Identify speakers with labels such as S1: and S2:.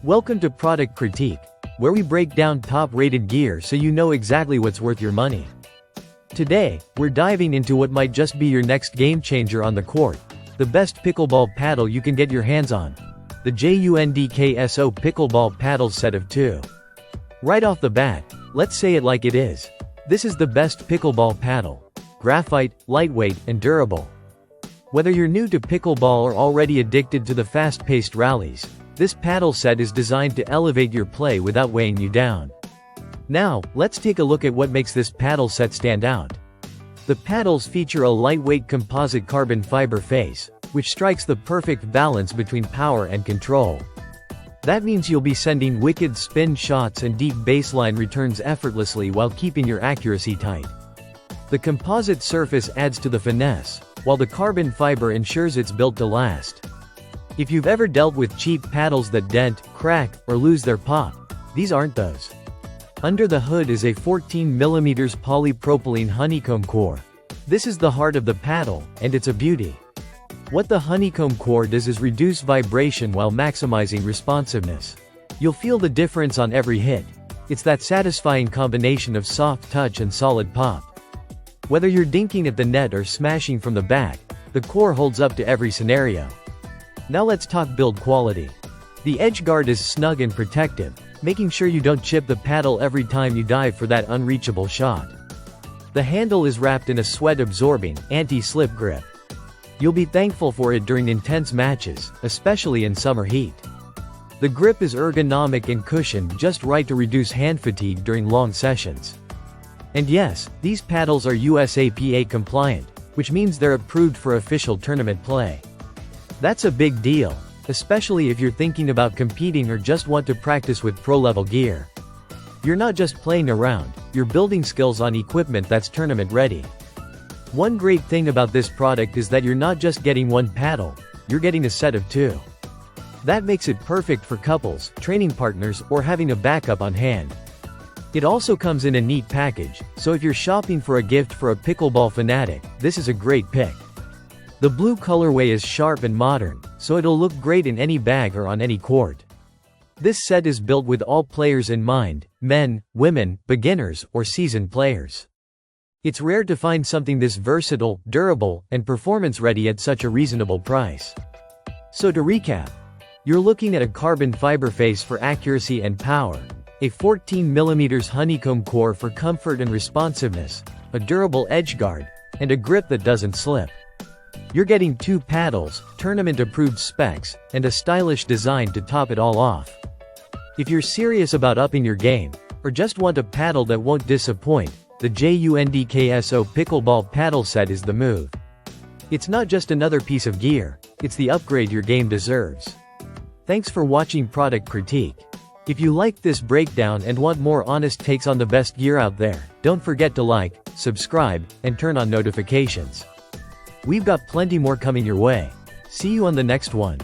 S1: Welcome to Product Critique, where we break down top-rated gear so you know exactly what's worth your money. Today, we're diving into what might just be your next game-changer on the court, the best pickleball paddle you can get your hands on, the JUNDKSO Pickleball Paddle Set of 2. Right off the bat, let's say it like it is. This is the best pickleball paddle. Graphite, lightweight, and durable. Whether you're new to pickleball or already addicted to the fast-paced rallies, this paddle set is designed to elevate your play without weighing you down. Now, let's take a look at what makes this paddle set stand out. The paddles feature a lightweight composite carbon fiber face, which strikes the perfect balance between power and control. That means you'll be sending wicked spin shots and deep baseline returns effortlessly while keeping your accuracy tight. The composite surface adds to the finesse, while the carbon fiber ensures it's built to last. If you've ever dealt with cheap paddles that dent, crack, or lose their pop, these aren't those. Under the hood is a 14mm polypropylene honeycomb core. This is the heart of the paddle, and it's a beauty. What the honeycomb core does is reduce vibration while maximizing responsiveness. You'll feel the difference on every hit. It's that satisfying combination of soft touch and solid pop. Whether you're dinking at the net or smashing from the back, the core holds up to every scenario. Now let's talk build quality. The edge guard is snug and protective, making sure you don't chip the paddle every time you dive for that unreachable shot. The handle is wrapped in a sweat-absorbing, anti-slip grip. You'll be thankful for it during intense matches, especially in summer heat. The grip is ergonomic and cushioned just right to reduce hand fatigue during long sessions. And yes, these paddles are USAPA compliant, which means they're approved for official tournament play. That's a big deal, especially if you're thinking about competing or just want to practice with pro-level gear. You're not just playing around, you're building skills on equipment that's tournament ready. One great thing about this product is that you're not just getting one paddle, you're getting a set of 2. That makes it perfect for couples, training partners, or having a backup on hand. It also comes in a neat package, so if you're shopping for a gift for a pickleball fanatic, this is a great pick. The blue colorway is sharp and modern, so it'll look great in any bag or on any court. This set is built with all players in mind, men, women, beginners, or seasoned players. It's rare to find something this versatile, durable, and performance-ready at such a reasonable price. So to recap, you're looking at a carbon fiber face for accuracy and power, a 14mm honeycomb core for comfort and responsiveness, a durable edge guard, and a grip that doesn't slip. You're getting 2 paddles, tournament-approved specs, and a stylish design to top it all off. If you're serious about upping your game, or just want a paddle that won't disappoint, the JUNDKSO Pickleball Paddle Set is the move. It's not just another piece of gear, it's the upgrade your game deserves. Thanks for watching Product Critique. If you liked this breakdown and want more honest takes on the best gear out there, don't forget to like, subscribe, and turn on notifications. We've got plenty more coming your way. See you on the next one.